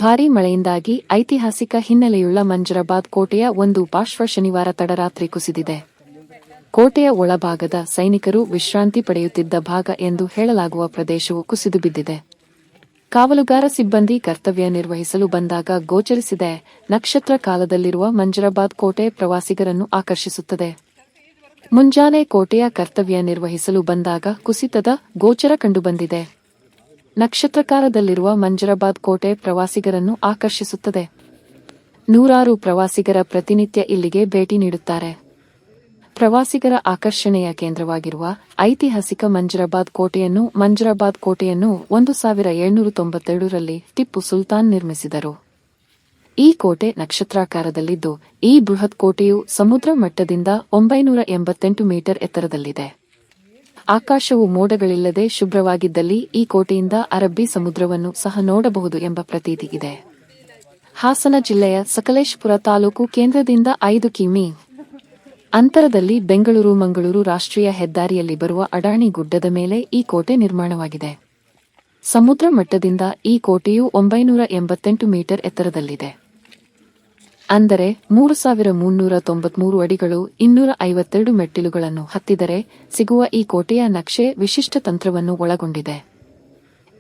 ಭಾರೀ ಮಳೆಯಿಂದಾಗಿ ಐತಿಹಾಸಿಕ ಹಿನ್ನೆಲೆಯುಳ್ಳ ಮಂಜರಾಬಾದ್ ಕೋಟೆಯ ಒಂದು ಪಾರ್ಶ್ವ ಶನಿವಾರ ತಡರಾತ್ರಿ ಕುಸಿದಿದೆ. ಕೋಟೆಯ ಒಳಭಾಗದ ಸೈನಿಕರು ವಿಶ್ರಾಂತಿ ಪಡೆಯುತ್ತಿದ್ದ ಭಾಗ ಎಂದು ಹೇಳಲಾಗುವ ಪ್ರದೇಶವು ಕುಸಿದು ಬಿದ್ದಿದೆ. ಕಾವಲುಗಾರ ಸಿಬ್ಬಂದಿ ಕರ್ತವ್ಯ ನಿರ್ವಹಿಸಲು ಬಂದಾಗ ಗೋಚರಿಸಿದೆ. ನಕ್ಷತ್ರ ಕಾಲದಲ್ಲಿರುವ ಮಂಜರಾಬಾದ್ ಕೋಟೆ ಪ್ರವಾಸಿಗರನ್ನು ಆಕರ್ಷಿಸುತ್ತದೆ. ಮುಂಜಾನೆ ಕೋಟೆಯ ಕರ್ತವ್ಯ ನಿರ್ವಹಿಸಲು ಬಂದಾಗ ಕುಸಿತದ ಗೋಚರ ಕಂಡುಬಂದಿದೆ. ನಕ್ಷತ್ರಕಾಲದಲ್ಲಿರುವ ಮಂಜರಾಬಾದ್ ಕೋಟೆ ಪ್ರವಾಸಿಗರನ್ನು ಆಕರ್ಷಿಸುತ್ತದೆ. ನೂರಾರು ಪ್ರವಾಸಿಗರ ಪ್ರತಿನಿತ್ಯ ಇಲ್ಲಿಗೆ ಭೇಟಿ ನೀಡುತ್ತಾರೆ. ಪ್ರವಾಸಿಗರ ಆಕರ್ಷಣೆಯ ಕೇಂದ್ರವಾಗಿರುವ ಐತಿಹಾಸಿಕ ಮಂಜರಾಬಾದ್ ಕೋಟೆಯನ್ನು 1792ರಲ್ಲಿ ಟಿಪ್ಪು ಸುಲ್ತಾನ್ ನಿರ್ಮಿಸಿದರು. ಈ ಕೋಟೆ ನಕ್ಷತ್ರಾಕಾರದಲ್ಲಿದ್ದು, ಈ ಬೃಹತ್ ಕೋಟೆಯು ಸಮುದ್ರ ಮಟ್ಟದಿಂದ 988 ಮೀಟರ್ ಎತ್ತರದಲ್ಲಿದೆ. ಆಕಾಶವು ಮೋಡಗಳಿಲ್ಲದೆ ಶುಭ್ರವಾಗಿದ್ದಲ್ಲಿ ಈ ಕೋಟೆಯಿಂದ ಅರಬ್ಬಿ ಸಮುದ್ರವನ್ನು ಸಹ ನೋಡಬಹುದು ಎಂಬ ಪ್ರತೀತಿ ಇದೆ. ಹಾಸನ ಜಿಲ್ಲೆಯ ಸಕಲೇಶಪುರ ತಾಲೂಕು ಕೇಂದ್ರದಿಂದ 5 ಕಿಮೀ ಅಂತರದಲ್ಲಿ ಬೆಂಗಳೂರು-ಮಂಗಳೂರು ರಾಷ್ಟ್ರೀಯ ಹೆದ್ದಾರಿಯಲ್ಲಿ ಬರುವ ಅಡಾಣಿ ಗುಡ್ಡದ ಮೇಲೆ ಈ ಕೋಟೆ ನಿರ್ಮಾಣವಾಗಿದೆ. ಸಮುದ್ರ ಮಟ್ಟದಿಂದ ಈ ಕೋಟೆಯು 988 ಮೀಟರ್ ಎತ್ತರದಲ್ಲಿದೆ. ಅಂದರೆ 3393 ಅಡಿಗಳು 252 ಮೆಟ್ಟಿಲುಗಳನ್ನು ಹತ್ತಿದರೆ ಸಿಗುವ ಈ ಕೋಟೆಯ ನಕ್ಷೆ ವಿಶಿಷ್ಟ ತಂತ್ರವನ್ನು ಒಳಗೊಂಡಿದೆ.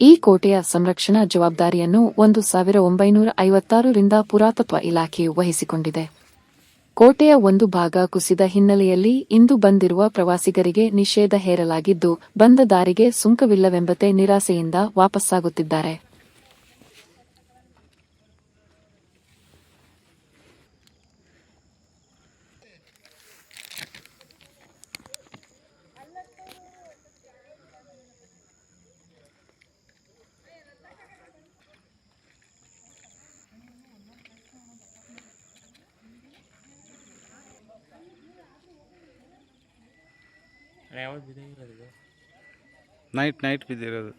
ಈ ಕೋಟೆಯ ಸಂರಕ್ಷಣಾ ಜವಾಬ್ದಾರಿಯನ್ನು 1956ರಿಂದ ಪುರಾತತ್ವ ಇಲಾಖೆಯು ವಹಿಸಿಕೊಂಡಿದೆ. ಕೋಟೆಯ ಒಂದು ಭಾಗ ಕುಸಿದ ಹಿನ್ನೆಲೆಯಲ್ಲಿ ಇಂದು ಬಂದಿರುವ ಪ್ರವಾಸಿಗರಿಗೆ ನಿಷೇಧ ಹೇರಲಾಗಿದ್ದು, ಬಂದ ದಾರಿಗೆ ಸುಂಕವಿಲ್ಲವೆಂಬತೆ ನಿರಾಸೆಯಿಂದ ವಾಪಸ್ಸಾಗುತ್ತಿದ್ದಾರೆ. ನೈಟ್ ಬಿದ್ದಿರೋದು.